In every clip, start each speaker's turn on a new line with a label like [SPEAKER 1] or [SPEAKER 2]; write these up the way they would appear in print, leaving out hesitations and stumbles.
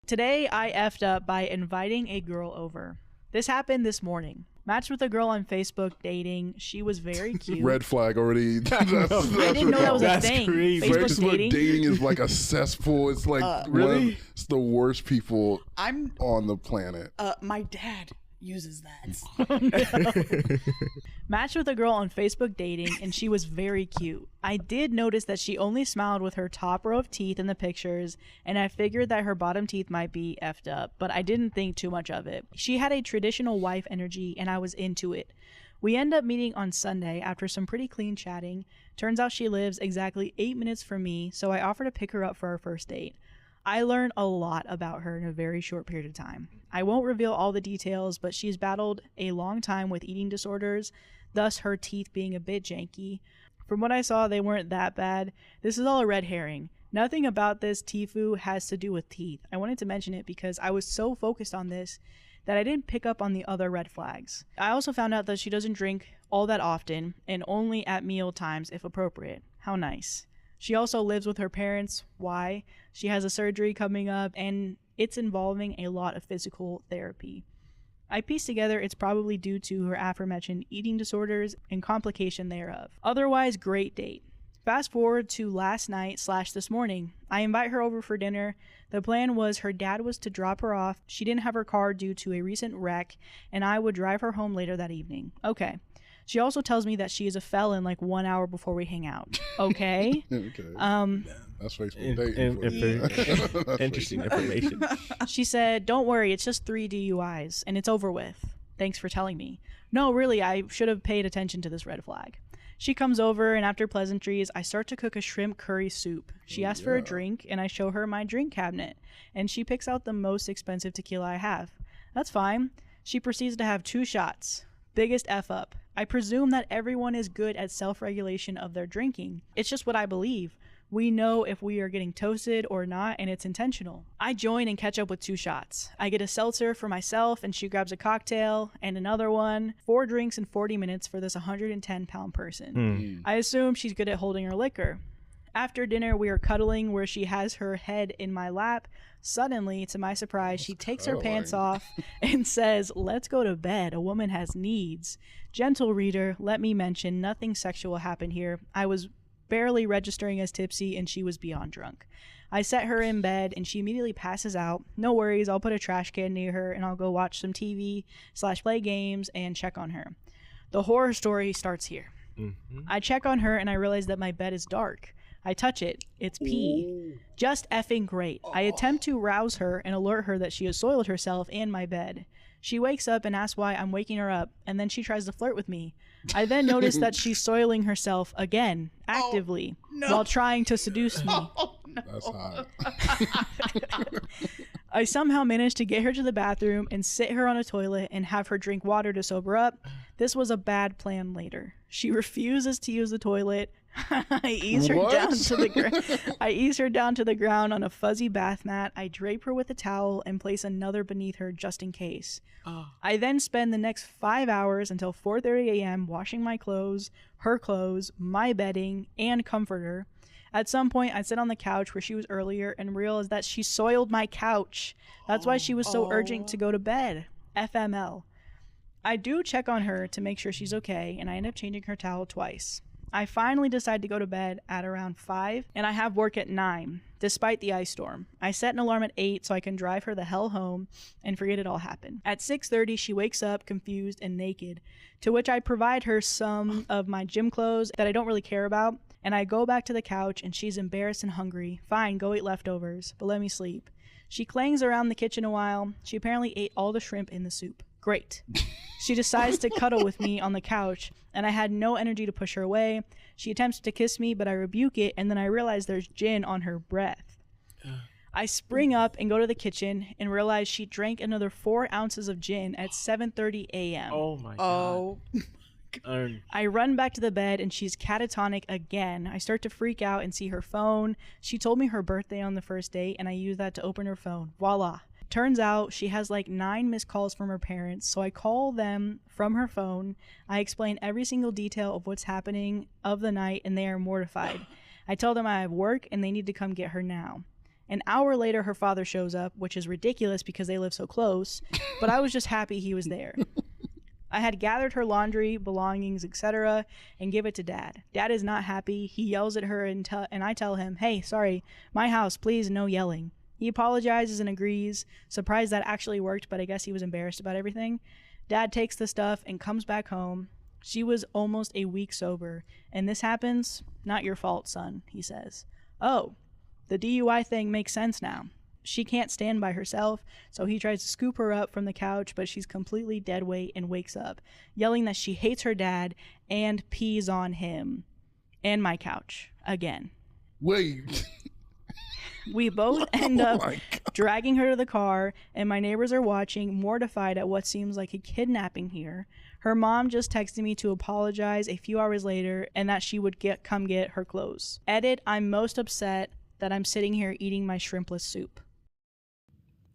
[SPEAKER 1] Today, I effed up by inviting a girl over. This happened this morning. Matched with a girl on Facebook dating. She was very cute.
[SPEAKER 2] Red flag already.
[SPEAKER 1] I didn't know that was a thing. Facebook
[SPEAKER 2] dating is like a cesspool. It's like
[SPEAKER 3] really?
[SPEAKER 2] It's the worst people
[SPEAKER 4] I'm
[SPEAKER 2] on the planet.
[SPEAKER 4] My dad uses that.
[SPEAKER 1] No. Matched with a girl on Facebook dating, and she was very cute. I did notice that she only smiled with her top row of teeth in the pictures, and I figured that her bottom teeth might be effed up, but I didn't think too much of it. She had a traditional wife energy, and I was into it. We end up meeting on Sunday after some pretty clean chatting. Turns out she lives exactly 8 minutes from me, so I offered to pick her up for our first date. I learned a lot about her in a very short period of time. I won't reveal all the details, but she's battled a long time with eating disorders, thus her teeth being a bit janky. From what I saw, they weren't that bad. This is all a red herring. Nothing about this Tifu has to do with teeth. I wanted to mention it because I was so focused on this that I didn't pick up on the other red flags. I also found out that she doesn't drink all that often and only at meal times if appropriate. How nice. She also lives with her parents. Why? She has a surgery coming up, and it's involving a lot of physical therapy. I pieced together it's probably due to her aforementioned eating disorders and complication thereof. Otherwise, great date. Fast forward to last night / this morning. I invite her over for dinner. The plan was her dad was to drop her off. She didn't have her car due to a recent wreck, and I would drive her home later that evening. Okay. She also tells me that she is a felon like 1 hour before we hang out. Okay.
[SPEAKER 2] Okay. That's Facebook dating.
[SPEAKER 3] That's interesting information.
[SPEAKER 1] She said, "Don't worry, it's just 3 DUIs and it's over with. Thanks for telling me." No, really, I should have paid attention to this red flag. She comes over, and after pleasantries, I start to cook a shrimp curry soup. She asks for a drink, and I show her my drink cabinet, and she picks out the most expensive tequila I have. That's fine. She proceeds to have 2 shots. Biggest F up. I presume that everyone is good at self-regulation of their drinking. It's just what I believe. We know if we are getting toasted or not, and it's intentional. I join and catch up with 2 shots. I get a seltzer for myself, and she grabs a cocktail and another one. 4 drinks in 40 minutes for this 110-pound person. I assume she's good at holding her liquor. After dinner, we are cuddling where she has her head in my lap. Suddenly, to my surprise, she takes her pants off and says, "Let's go to bed. A woman has needs." Gentle reader, let me mention, nothing sexual happened here. I was barely registering as tipsy, and she was beyond drunk. I set her in bed, and she immediately passes out. No worries, I'll put a trash can near her, and I'll go watch some TV / play games and check on her. The horror story starts here. I check on her, and I realize that my bed is dark. I touch it. It's pee. Just effing great. I attempt to rouse her and alert her that she has soiled herself and my bed. She wakes up and asks why I'm waking her up, and then she tries to flirt with me. I then notice that she's soiling herself again, actively, while trying to seduce me.
[SPEAKER 2] That's hot.
[SPEAKER 1] I somehow managed to get her to the bathroom and sit her on a toilet and have her drink water to sober up. This was a bad plan later. She refuses to use the toilet. I ease her down to the ground on a fuzzy bath mat. I drape her with a towel and place another beneath her just in case. I then spend the next 5 hours until 4:30 a.m. washing my clothes, her clothes, my bedding, and comfort her. At some point, I sit on the couch where she was earlier and realize that she soiled my couch. That's why she was so urgent to go to bed. FML. I do check on her to make sure she's okay, and I end up changing her towel twice. I finally decide to go to bed at around 5, and I have work at 9, despite the ice storm. I set an alarm at 8 so I can drive her the hell home and forget it all happened. At 6:30, she wakes up confused and naked, to which I provide her some of my gym clothes that I don't really care about, and I go back to the couch, and she's embarrassed and hungry. Fine, go eat leftovers, but let me sleep. She clangs around the kitchen a while. She apparently ate all the shrimp in the soup. Great. She decides to cuddle with me on the couch, and I had no energy to push her away. She attempts to kiss me, but I rebuke it, and then I realize there's gin on her breath. I spring up and go to the kitchen and realize she drank another 4 ounces of gin at 7:30 a.m.
[SPEAKER 3] Oh my god.
[SPEAKER 1] I run back to the bed, and she's catatonic again. I start to freak out and see her phone. She told me her birthday on the first date, and I use that to open her phone. Voila. Turns out she has like 9 missed calls from her parents, so I call them from her phone. I explain every single detail of what's happening of the night, and they are mortified. I tell them I have work and they need to come get her now. An hour later, her father shows up, which is ridiculous because they live so close, but I was just happy he was there. I had gathered her laundry, belongings, etc., and give it to Dad. Dad is not happy. He yells at her and I tell him, hey, sorry, my house, please, no yelling. He apologizes and agrees, surprised that actually worked, but I guess he was embarrassed about everything. Dad takes the stuff and comes back home. She was almost a week sober, and this happens, not your fault, son, he says. Oh, the DUI thing makes sense now. She can't stand by herself, so he tries to scoop her up from the couch, but she's completely dead weight and wakes up, yelling that she hates her dad and pees on him and my couch again.
[SPEAKER 2] Wait.
[SPEAKER 1] We both end up dragging her to the car, and my neighbors are watching, mortified at what seems like a kidnapping here. Her mom just texted me to apologize a few hours later and that she would come get her clothes. Edit, I'm most upset that I'm sitting here eating my shrimpless soup.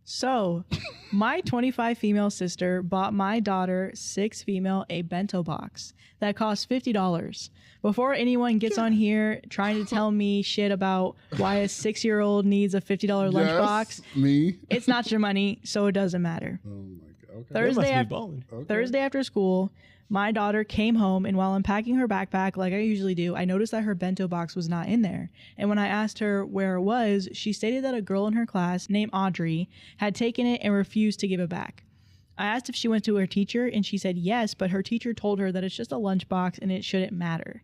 [SPEAKER 1] So, my 25 female sister bought my daughter, 6 female, a bento box that cost $50. Before anyone gets on here trying to tell me shit about why a 6-year-old needs a $50 lunchbox,
[SPEAKER 2] me.
[SPEAKER 1] It's not your money, so it doesn't matter.
[SPEAKER 2] Oh my God.
[SPEAKER 1] Thursday after school, my daughter came home, and while unpacking her backpack like I usually do, I noticed that her bento box was not in there. And when I asked her where it was, she stated that a girl in her class named Audrey had taken it and refused to give it back. I asked if she went to her teacher, and she said yes, but her teacher told her that it's just a lunchbox and it shouldn't matter.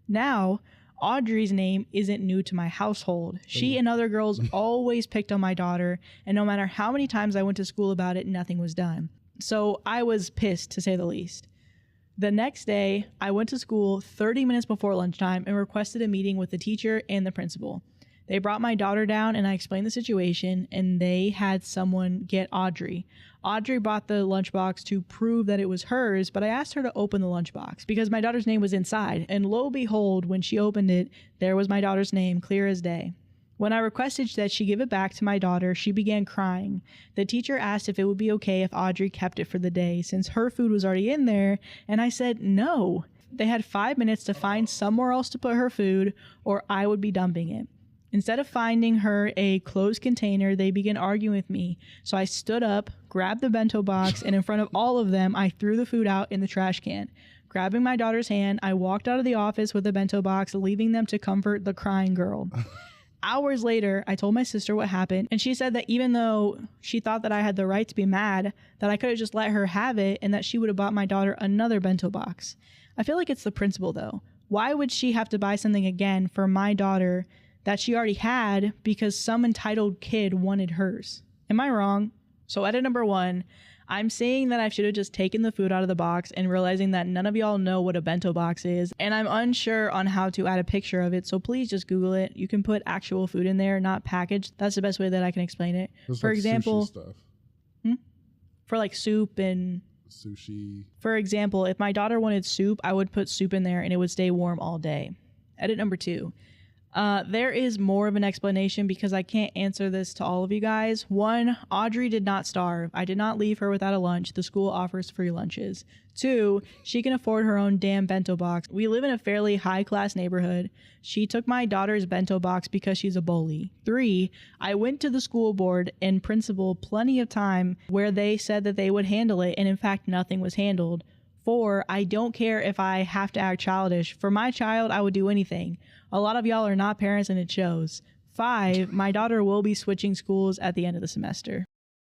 [SPEAKER 1] Now, Audrey's name isn't new to my household. She and other girls always picked on my daughter, and no matter how many times I went to school about it, nothing was done. So I was pissed, to say the least. The next day, I went to school 30 minutes before lunchtime and requested a meeting with the teacher and the principal. They brought my daughter down and I explained the situation, and they had someone get Audrey. Audrey brought the lunchbox to prove that it was hers, but I asked her to open the lunchbox because my daughter's name was inside, and lo and behold, when she opened it, there was my daughter's name, clear as day. When I requested that she give it back to my daughter, she began crying. The teacher asked if it would be okay if Audrey kept it for the day since her food was already in there, and I said no. They had 5 minutes to find somewhere else to put her food, or I would be dumping it. Instead of finding her a closed container, they began arguing with me. So I stood up, grabbed the bento box, and in front of all of them, I threw the food out in the trash can. Grabbing my daughter's hand, I walked out of the office with the bento box, leaving them to comfort the crying girl. Hours later, I told my sister what happened, and she said that even though she thought that I had the right to be mad, that I could have just let her have it and that she would have bought my daughter another bento box. I feel like it's the principal, though. Why would she have to buy something again for my daughter that she already had because some entitled kid wanted hers? Am I wrong? So edit number 1, I'm saying that I should have just taken the food out of the box and realizing that none of y'all know what a bento box is, and I'm unsure on how to add a picture of it, so please just Google it. You can put actual food in there, not packaged. That's the best way that I can explain it. For like example, stuff. For like soup and
[SPEAKER 2] sushi.
[SPEAKER 1] For example, if my daughter wanted soup, I would put soup in there and it would stay warm all day. Edit number 2. There is more of an explanation because I can't answer this to all of you guys. 1, Audrey did not starve. I did not leave her without a lunch. The school offers free lunches. 2, she can afford her own damn bento box. We live in a fairly high-class neighborhood. She took my daughter's bento box because she's a bully. 3, I went to the school board and principal plenty of time where they said that they would handle it, and in fact, nothing was handled. 4, I don't care if I have to act childish. For my child, I would do anything. A lot of y'all are not parents and it shows. 5, my daughter will be switching schools at the end of the semester.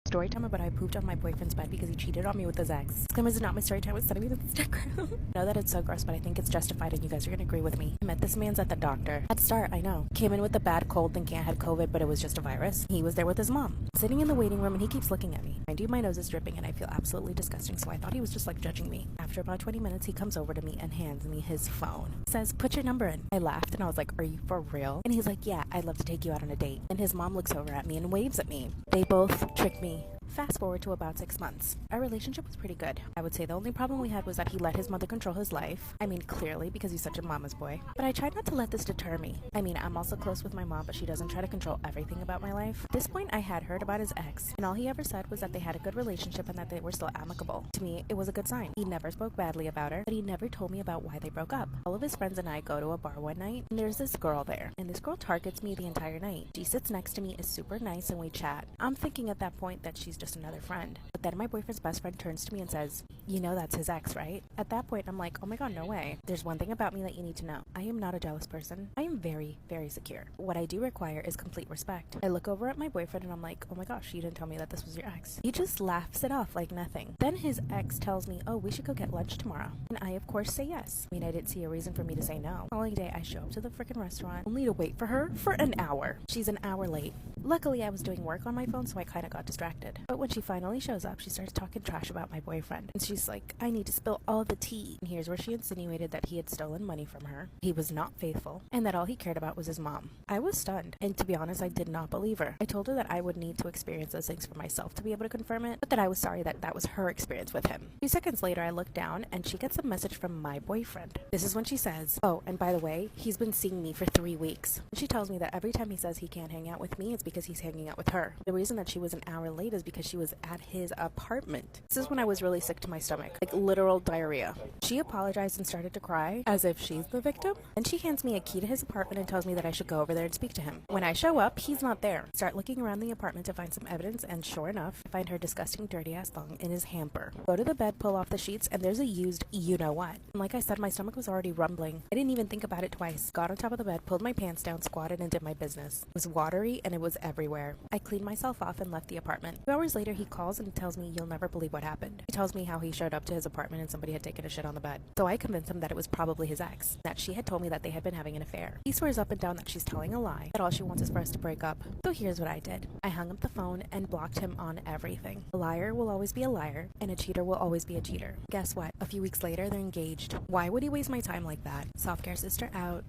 [SPEAKER 5] Storytime, but I pooped on my boyfriend's bed because he cheated on me with his ex. Disclaimer, is not my story time. It's sending me to Instagram. I know that it's so gross, but I think it's justified and you guys are going to agree with me. I met this man's at the doctor. At start, I know. Came in with a bad cold thinking I had COVID, but it was just a virus. He was there with his mom. Sitting in the waiting room and he keeps looking at me. Mind you, my nose is dripping and I feel absolutely disgusting, so I thought he was just like judging me. After about 20 minutes, he comes over to me and hands me his phone. Says, put your number in. I laughed and I was like, are you for real? And he's like, yeah, I'd love to take you out on a date. And his mom looks over at me and waves at me. They both tricked me Fast forward to about 6 months. Our relationship was pretty good. I would say the only problem we had was that he let his mother control his life. I mean, clearly, because he's such a mama's boy. But I tried not to let this deter me. I mean, I'm also close with my mom, but she doesn't try to control everything about my life. At this point, I had heard about his ex, and all he ever said was that they had a good relationship and that they were still amicable. To me, it was a good sign. He never spoke badly about her, but he never told me about why they broke up. All of his friends and I go to a bar one night, and there's this girl there, and this girl targets me the entire night. She sits next to me, is super nice, and we chat. I'm thinking at that point that she's just another friend. But then my boyfriend's best friend turns to me and says, "You know that's his ex, right?" At that point, I'm like, oh my god, no way. There's one thing about me that you need to know. I am not a jealous person. I am very, very secure. What I do require is complete respect. I look over at my boyfriend and I'm like, oh my gosh, you didn't tell me that this was your ex. He just laughs it off like nothing. Then his ex tells me, oh, we should go get lunch tomorrow. And I, of course, say yes. I mean, I didn't see a reason for me to say no. The following day, I show up to the freaking restaurant only to wait for her for an hour. She's an hour late. Luckily, I was doing work on my phone, so I kind of got distracted. But when she finally shows up, she starts talking trash about my boyfriend. And she's like, I need to spill all the tea. And here's where she insinuated that he had stolen money from her, he was not faithful, and that all he cared about was his mom. I was stunned, and to be honest, I did not believe her. I told her that I would need to experience those things for myself to be able to confirm it, but that I was sorry that that was her experience with him. A few seconds later, I look down, and she gets a message from my boyfriend. This is when she says, oh, and by the way, he's been seeing me for 3 weeks. And she tells me that every time he says he can't hang out with me, it's because he's hanging out with her. The reason that she was an hour late is because she was at his apartment. This is when I was really sick to my stomach, like literal diarrhea. She apologized and started to cry, as if she's the victim. And she hands me a key to his apartment and tells me that I should go over there and speak to him. When I show up, he's not there. Start looking around the apartment to find some evidence, and sure enough, I find her disgusting dirty-ass thong in his hamper. Go to the bed, pull off the sheets, and there's a used you-know-what. And like I said, my stomach was already rumbling. I didn't even think about it twice. Got on top of the bed, pulled my pants down, squatted, and did my business. It was watery, and it was everywhere. I cleaned myself off and left the apartment. 2 hours later, he calls and tells me you'll never believe what happened. He tells me how he showed up to his apartment and somebody had taken a shit on the bed. So I convinced him that it was probably his ex, that she had told me that they had been having an affair. He swears up and down that she's telling a lie, that all she wants is for us to break up. So here's what I did. I hung up the phone and blocked him on everything. A liar will always be a liar, and a cheater will always be a cheater. Guess what? A few weeks later, they're engaged. Why would he waste my time like that? Soft-care sister out.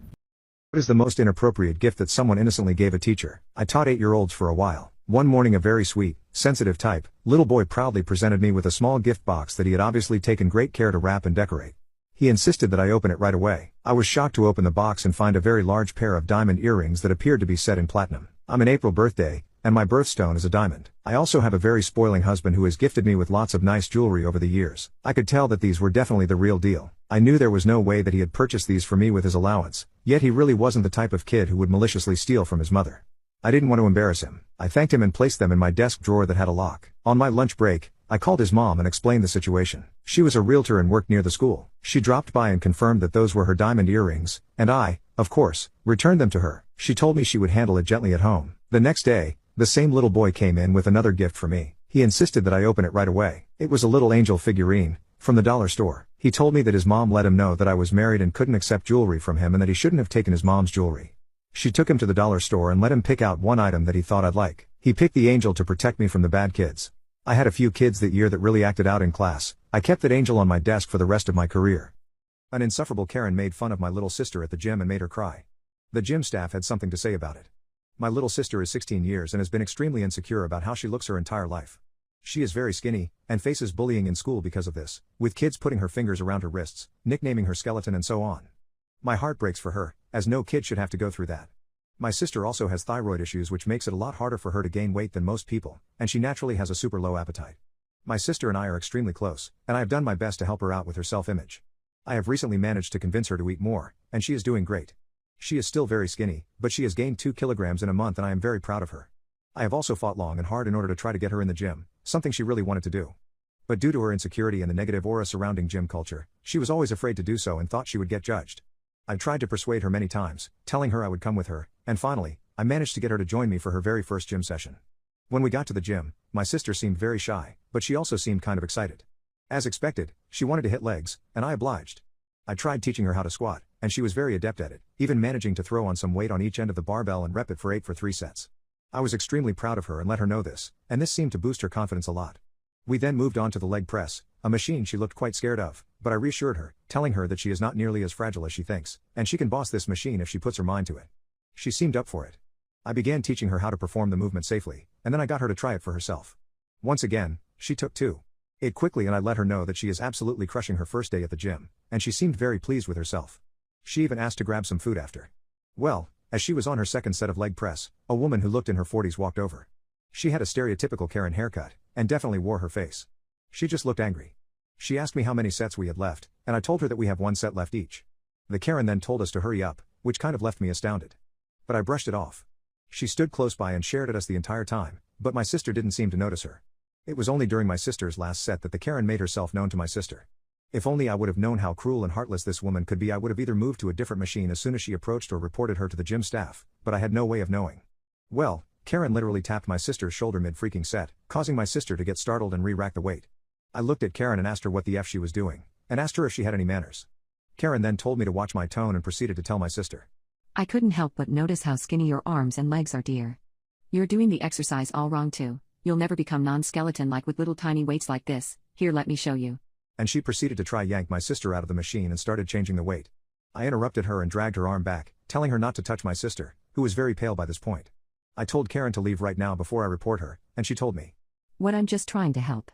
[SPEAKER 6] What is the most inappropriate gift that someone innocently gave a teacher? I taught 8-year-olds for a while. One morning, a very sweet, sensitive type, little boy proudly presented me with a small gift box that he had obviously taken great care to wrap and decorate. He insisted that I open it right away. I was shocked to open the box and find a very large pair of diamond earrings that appeared to be set in platinum. I'm an April birthday, and my birthstone is a diamond. I also have a very spoiling husband who has gifted me with lots of nice jewelry over the years. I could tell that these were definitely the real deal. I knew there was no way that he had purchased these for me with his allowance, yet he really wasn't the type of kid who would maliciously steal from his mother. I didn't want to embarrass him. I thanked him and placed them in my desk drawer that had a lock. On my lunch break, I called his mom and explained the situation. She was a realtor and worked near the school. She dropped by and confirmed that those were her diamond earrings, and I, of course, returned them to her. She told me she would handle it gently at home. The next day, the same little boy came in with another gift for me. He insisted that I open it right away. It was a little angel figurine, from the dollar store. He told me that his mom let him know that I was married and couldn't accept jewelry from him and that he shouldn't have taken his mom's jewelry. She took him to the dollar store and let him pick out one item that he thought I'd like. He picked the angel to protect me from the bad kids. I had a few kids that year that really acted out in class. I kept that angel on my desk for the rest of my career. An insufferable Karen made fun of my little sister at the gym and made her cry. The gym staff had something to say about it. My little sister is 16 years and has been extremely insecure about how she looks her entire life. She is very skinny, and faces bullying in school because of this, with kids putting her fingers around her wrists, nicknaming her skeleton and so on. My heart breaks for her, as no kid should have to go through that. My sister also has thyroid issues, which makes it a lot harder for her to gain weight than most people, and she naturally has a super low appetite. My sister and I are extremely close, and I have done my best to help her out with her self-image. I have recently managed to convince her to eat more, and she is doing great. She is still very skinny, but she has gained 2 kilograms in a month and I am very proud of her. I have also fought long and hard in order to try to get her in the gym, something she really wanted to do. But due to her insecurity and the negative aura surrounding gym culture, she was always afraid to do so and thought she would get judged. I tried to persuade her many times, telling her I would come with her, and finally, I managed to get her to join me for her very first gym session. When we got to the gym, my sister seemed very shy, but she also seemed kind of excited. As expected, she wanted to hit legs, and I obliged. I tried teaching her how to squat, and she was very adept at it, even managing to throw on some weight on each end of the barbell and rep it for 8 for 3 sets. I was extremely proud of her and let her know this, and this seemed to boost her confidence a lot. We then moved on to the leg press, a machine she looked quite scared of, but I reassured her, telling her that she is not nearly as fragile as she thinks, and she can boss this machine if she puts her mind to it. She seemed up for it. I began teaching her how to perform the movement safely, and then I got her to try it for herself. Once again, she took 2. It quickly and I let her know that she is absolutely crushing her first day at the gym, and she seemed very pleased with herself. She even asked to grab some food after. Well, as she was on her second set of leg press, a woman who looked in her 40s walked over. She had a stereotypical Karen haircut, and definitely wore her face. She just looked angry. She asked me how many sets we had left, and I told her that we have 1 set left each. The Karen then told us to hurry up, which kind of left me astounded. But I brushed it off. She stood close by and stared at us the entire time, but my sister didn't seem to notice her. It was only during my sister's last set that the Karen made herself known to my sister. If only I would have known how cruel and heartless this woman could be, I would have either moved to a different machine as soon as she approached or reported her to the gym staff, but I had no way of knowing. Well, Karen literally tapped my sister's shoulder mid-freaking set, causing my sister to get startled and re-rack the weight. I looked at Karen and asked her what the F she was doing, and asked her if she had any manners. Karen then told me to watch my tone and proceeded to tell my sister.
[SPEAKER 7] I couldn't help but notice how skinny your arms and legs are, dear. You're doing the exercise all wrong too. You'll never become non-skeleton like with little tiny weights like this. Here, let me show you.
[SPEAKER 6] And she proceeded to try yank my sister out of the machine and started changing the weight. I interrupted her and dragged her arm back, telling her not to touch my sister, who was very pale by this point. I told Karen to leave right now before I report her, and she told me.
[SPEAKER 7] What, I'm just trying to help.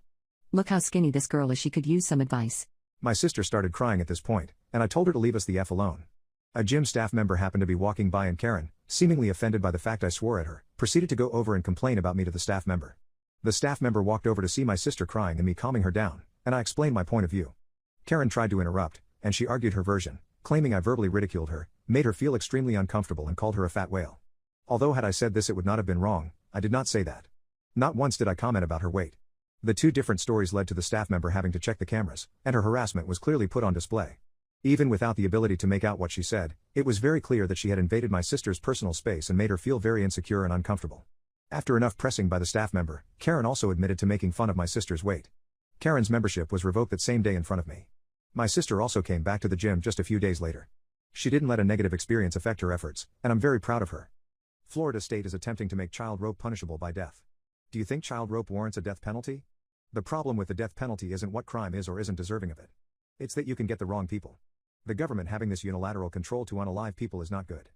[SPEAKER 7] Look how skinny this girl is, she could use some advice.
[SPEAKER 6] My sister started crying at this point, and I told her to leave us the F alone. A gym staff member happened to be walking by and Karen, seemingly offended by the fact I swore at her, proceeded to go over and complain about me to the staff member. The staff member walked over to see my sister crying and me calming her down, and I explained my point of view. Karen tried to interrupt, and she argued her version, claiming I verbally ridiculed her, made her feel extremely uncomfortable and called her a fat whale. Although had I said this it would not have been wrong, I did not say that. Not once did I comment about her weight. The 2 different stories led to the staff member having to check the cameras, and her harassment was clearly put on display. Even without the ability to make out what she said, it was very clear that she had invaded my sister's personal space and made her feel very insecure and uncomfortable. After enough pressing by the staff member, Karen also admitted to making fun of my sister's weight. Karen's membership was revoked that same day in front of me. My sister also came back to the gym just a few days later. She didn't let a negative experience affect her efforts, and I'm very proud of her. Florida State is attempting to make child rape punishable by death. Do you think child rape warrants a death penalty? The problem with the death penalty isn't what crime is or isn't deserving of it. It's that you can get the wrong people. The government having this unilateral control to unalive people is not good.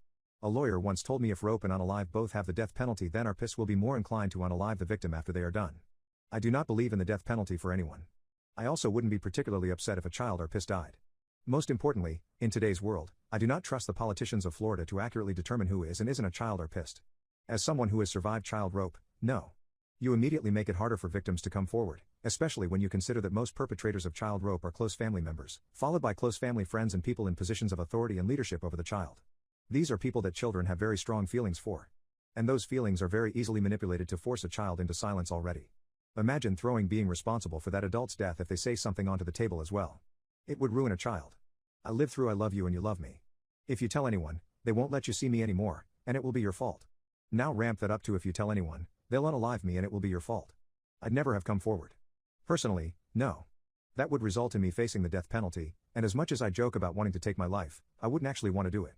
[SPEAKER 6] A lawyer once told me if rope and unalive both have the death penalty, then our PIS will be more inclined to unalive the victim after they are done. I do not believe in the death penalty for anyone. I also wouldn't be particularly upset if a child or PIS died. Most importantly, in today's world, I do not trust the politicians of Florida to accurately determine who is and isn't a child or PIS. As someone who has survived child rape, no. You immediately make it harder for victims to come forward, especially when you consider that most perpetrators of child rape are close family members, followed by close family friends and people in positions of authority and leadership over the child. These are people that children have very strong feelings for. And those feelings are very easily manipulated to force a child into silence already. Imagine being responsible for that adult's death if they say something onto the table as well. It would ruin a child. I lived through I love you and you love me. If you tell anyone, they won't let you see me anymore, and it will be your fault. Now ramp that up to if you tell anyone, they'll unalive me and it will be your fault. I'd never have come forward. Personally, no. That would result in me facing the death penalty, and as much as I joke about wanting to take my life, I wouldn't actually want to do it.